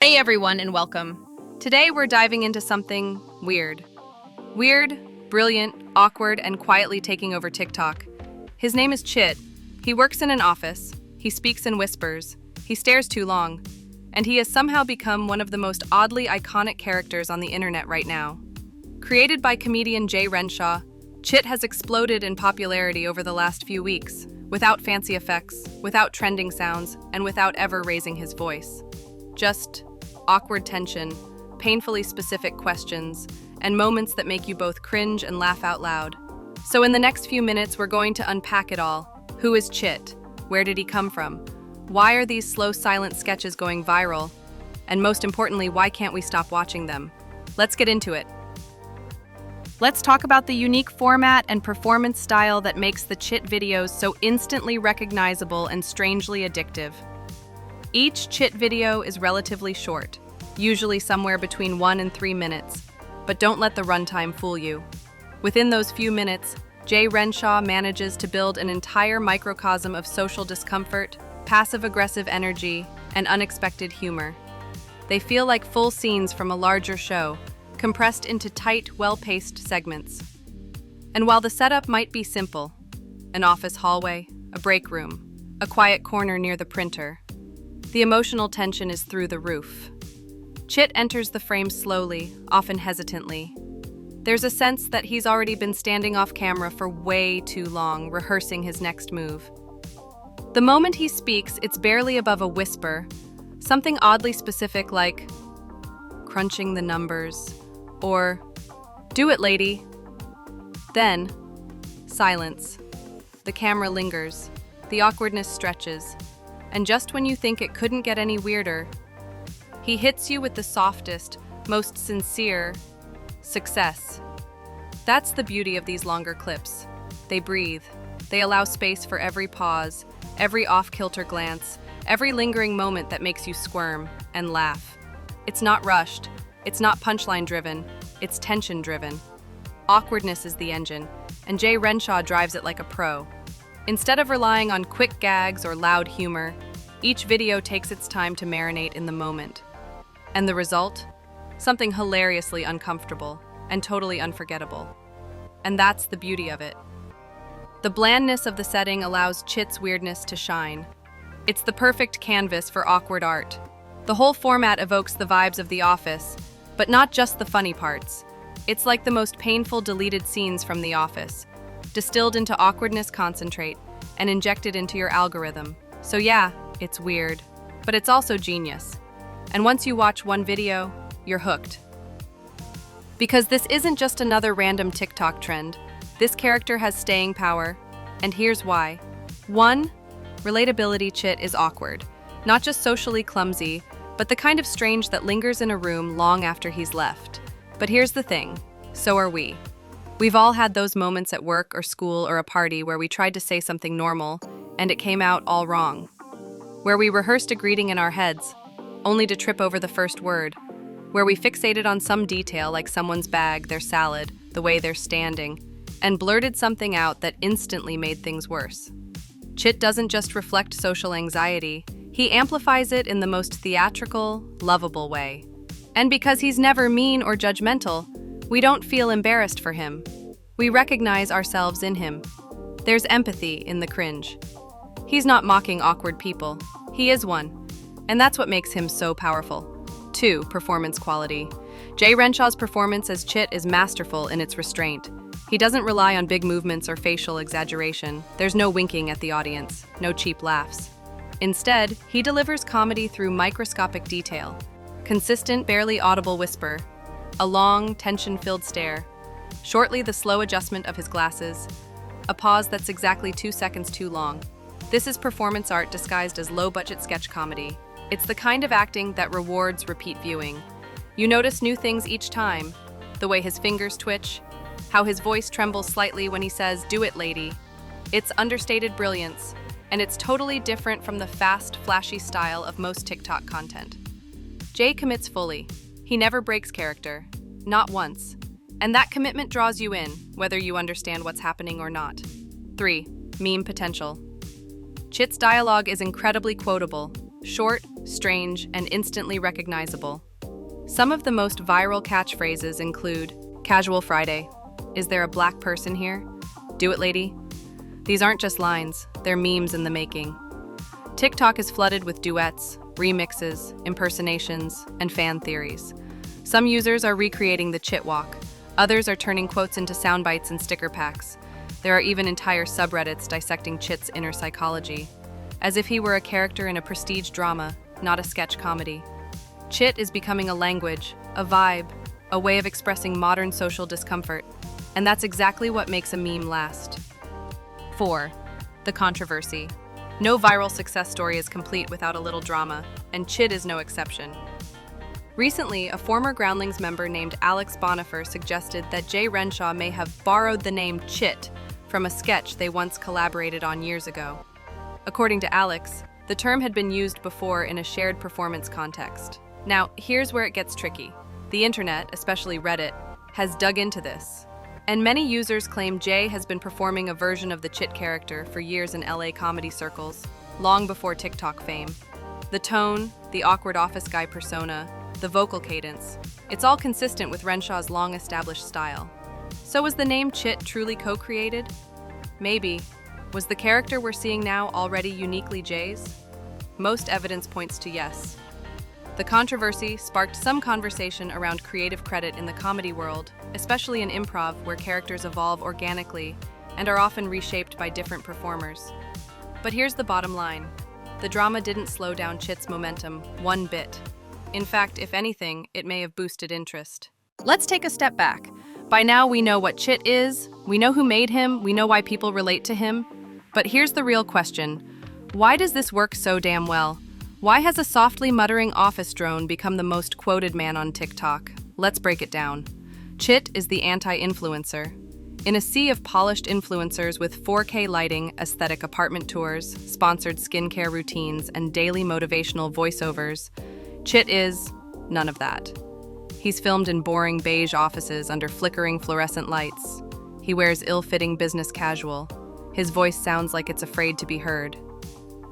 Hey everyone, and welcome. Today we're diving into something weird. Weird, brilliant, awkward, and quietly taking over TikTok. His name is Chit. He works in an office. He speaks in whispers. He stares too long. And he has somehow become one of the most oddly iconic characters on the internet right now. Created by comedian Jay Renshaw, Chit has exploded in popularity over the last few weeks, without fancy effects, without trending sounds, and without ever raising his voice. Just awkward tension, painfully specific questions, and moments that make you both cringe and laugh out loud. So in the next few minutes, we're going to unpack it all. Who is Chit? Where did he come from? Why are these slow, silent sketches going viral? And most importantly, why can't we stop watching them? Let's get into it. Let's talk about the unique format and performance style that makes the Chit videos so instantly recognizable and strangely addictive. Each Chit video is relatively short, usually somewhere between 1 and 3 minutes, but don't let the runtime fool you. Within those few minutes, Jay Renshaw manages to build an entire microcosm of social discomfort, passive-aggressive energy, and unexpected humor. They feel like full scenes from a larger show, compressed into tight, well-paced segments. And while the setup might be simple, an office hallway, a break room, a quiet corner near the printer, the emotional tension is through the roof. Chit enters the frame slowly, often hesitantly. There's a sense that he's already been standing off camera for way too long, rehearsing his next move. The moment he speaks, it's barely above a whisper, something oddly specific like crunching the numbers, or do it, lady. Then, silence. The camera lingers, the awkwardness stretches, and just when you think it couldn't get any weirder, he hits you with the softest, most sincere success. That's the beauty of these longer clips. They breathe. They allow space for every pause, every off-kilter glance, every lingering moment that makes you squirm and laugh. It's not rushed. It's not punchline-driven. It's tension-driven. Awkwardness is the engine, and Jay Renshaw drives it like a pro. Instead of relying on quick gags or loud humor, each video takes its time to marinate in the moment. And the result? Something hilariously uncomfortable and totally unforgettable. And that's the beauty of it. The blandness of the setting allows Chit's weirdness to shine. It's the perfect canvas for awkward art. The whole format evokes the vibes of The Office, but not just the funny parts. It's like the most painful deleted scenes from The Office, distilled into awkwardness concentrate and injected into your algorithm. So yeah, it's weird, but it's also genius. And once you watch one video, you're hooked. Because this isn't just another random TikTok trend. This character has staying power, and here's why. 1. Relatability. Chit is awkward. Not just socially clumsy, but the kind of strange that lingers in a room long after he's left. But here's the thing, so are we. We've all had those moments at work or school or a party where we tried to say something normal, and it came out all wrong. Where we rehearsed a greeting in our heads, only to trip over the first word. Where we fixated on some detail like someone's bag, their salad, the way they're standing, and blurted something out that instantly made things worse. Chit doesn't just reflect social anxiety, he amplifies it in the most theatrical, lovable way. And because he's never mean or judgmental, we don't feel embarrassed for him. We recognize ourselves in him. There's empathy in the cringe. He's not mocking awkward people. He is one. And that's what makes him so powerful. 2. Performance quality. Jay Renshaw's performance as Chit is masterful in its restraint. He doesn't rely on big movements or facial exaggeration. There's no winking at the audience, no cheap laughs. Instead, he delivers comedy through microscopic detail. Consistent, barely audible whisper. A long, tension-filled stare. Shortly, the slow adjustment of his glasses. A pause that's exactly 2 seconds too long. This is performance art disguised as low-budget sketch comedy. It's the kind of acting that rewards repeat viewing. You notice new things each time. The way his fingers twitch, how his voice trembles slightly when he says, "Do it, lady." It's understated brilliance, and it's totally different from the fast, flashy style of most TikTok content. Jay commits fully. He never breaks character, not once. And that commitment draws you in, whether you understand what's happening or not. 3. Meme potential. Chit's dialogue is incredibly quotable, short, strange, and instantly recognizable. Some of the most viral catchphrases include, "Casual Friday," "Is there a black person here?" "Do it, lady." These aren't just lines, they're memes in the making. TikTok is flooded with duets, remixes, impersonations, and fan theories. Some users are recreating the Chit walk. Others are turning quotes into sound bites and sticker packs. There are even entire subreddits dissecting Chit's inner psychology, as if he were a character in a prestige drama, not a sketch comedy. Chit is becoming a language, a vibe, a way of expressing modern social discomfort, and that's exactly what makes a meme last. 4. The controversy. No viral success story is complete without a little drama, and Chit is no exception. Recently, a former Groundlings member named Alex Bonifer suggested that Jay Renshaw may have borrowed the name Chit from a sketch they once collaborated on years ago. According to Alex, the term had been used before in a shared performance context. Now, here's where it gets tricky. The internet, especially Reddit, has dug into this. And many users claim Jay has been performing a version of the Chit character for years in LA comedy circles, long before TikTok fame. The tone, the awkward office guy persona, the vocal cadence, it's all consistent with Renshaw's long-established style. So was the name Chit truly co-created? Maybe. Was the character we're seeing now already uniquely Jay's? Most evidence points to yes. The controversy sparked some conversation around creative credit in the comedy world, especially in improv where characters evolve organically and are often reshaped by different performers. But here's the bottom line. The drama didn't slow down Chit's momentum one bit. In fact, if anything, it may have boosted interest. Let's take a step back. By now we know what Chit is, we know who made him, we know why people relate to him. But here's the real question. Why does this work so damn well? Why has a softly muttering office drone become the most quoted man on TikTok? Let's break it down. Chit is the anti-influencer. In a sea of polished influencers with 4K lighting, aesthetic apartment tours, sponsored skincare routines, and daily motivational voiceovers, Chit is none of that. He's filmed in boring beige offices under flickering fluorescent lights. He wears ill-fitting business casual. His voice sounds like it's afraid to be heard.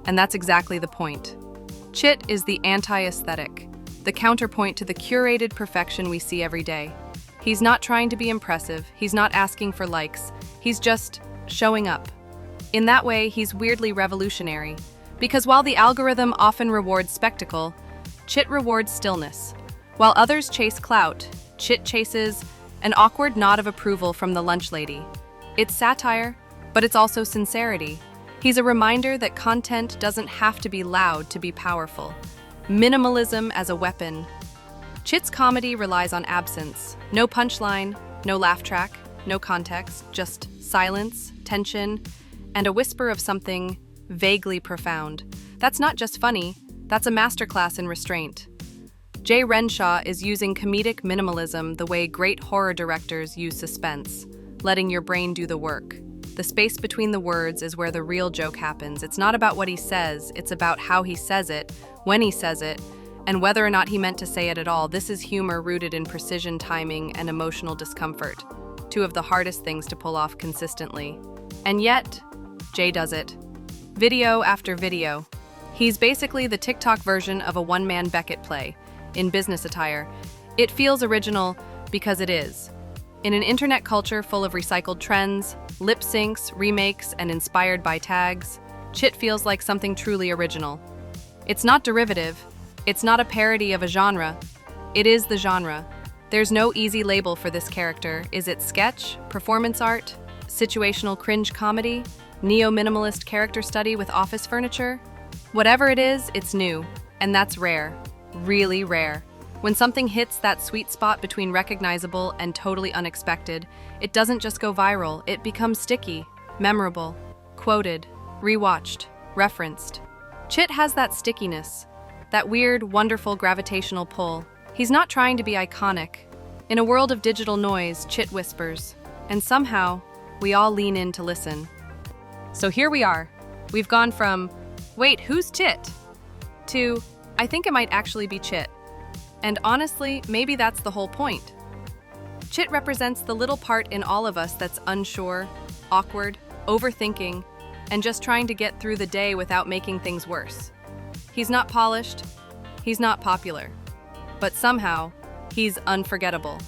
And that's exactly the point. Chit is the anti-aesthetic, the counterpoint to the curated perfection we see every day. He's not trying to be impressive, he's not asking for likes, he's just showing up. In that way, he's weirdly revolutionary, because while the algorithm often rewards spectacle, Chit rewards stillness. While others chase clout, Chit chases an awkward nod of approval from the lunch lady. It's satire, but it's also sincerity. He's a reminder that content doesn't have to be loud to be powerful. Minimalism as a weapon. Chit's comedy relies on absence. No punchline, no laugh track, no context, just silence, tension, and a whisper of something vaguely profound. That's not just funny, that's a masterclass in restraint. Jay Renshaw is using comedic minimalism the way great horror directors use suspense, letting your brain do the work. The space between the words is where the real joke happens. It's not about what he says, it's about how he says it, when he says it, and whether or not he meant to say it at all. This is humor rooted in precision, timing, and emotional discomfort, two of the hardest things to pull off consistently. And yet, Jay does it. Video after video. He's basically the TikTok version of a one-man Beckett play, in business attire. It feels original because it is. In an internet culture full of recycled trends, lip syncs, remakes, and inspired by tags, Chit feels like something truly original. It's not derivative, it's not a parody of a genre, it is the genre. There's no easy label for this character. Is it sketch, performance art, situational cringe comedy, neo-minimalist character study with office furniture? Whatever it is, it's new, and that's rare, really rare. When something hits that sweet spot between recognizable and totally unexpected, it doesn't just go viral, it becomes sticky, memorable, quoted, rewatched, referenced. Chit has that stickiness, that weird, wonderful gravitational pull. He's not trying to be iconic. In a world of digital noise, Chit whispers, and somehow, we all lean in to listen. So here we are. We've gone from, wait, who's Chit? To, I think it might actually be Chit. And honestly, maybe that's the whole point. Chit represents the little part in all of us that's unsure, awkward, overthinking, and just trying to get through the day without making things worse. He's not polished, He's not popular, but somehow, he's unforgettable.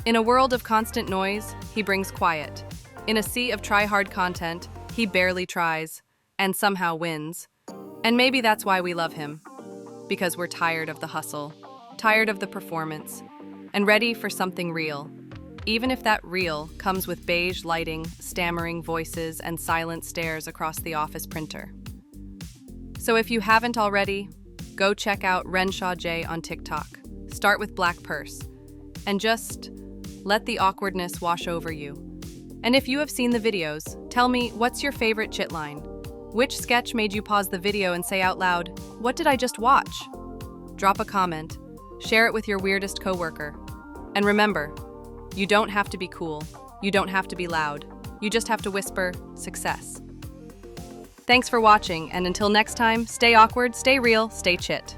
In a world of constant noise, he brings quiet. In a sea of try-hard content, he barely tries, and somehow wins. And maybe that's why we love him. Because we're tired of the hustle, tired of the performance, and ready for something real. Even if that real comes with beige lighting, stammering voices, and silent stares across the office printer. So if you haven't already, go check out Renshaw Jay on TikTok. Start with Black Purse, and just let the awkwardness wash over you. And if you have seen the videos, tell me, what's your favorite Chit line? Which sketch made you pause the video and say out loud, "What did I just watch?" Drop a comment, share it with your weirdest coworker. And remember, you don't have to be cool, you don't have to be loud, you just have to whisper, "Success." Thanks for watching, and until next time, stay awkward, stay real, stay Chit.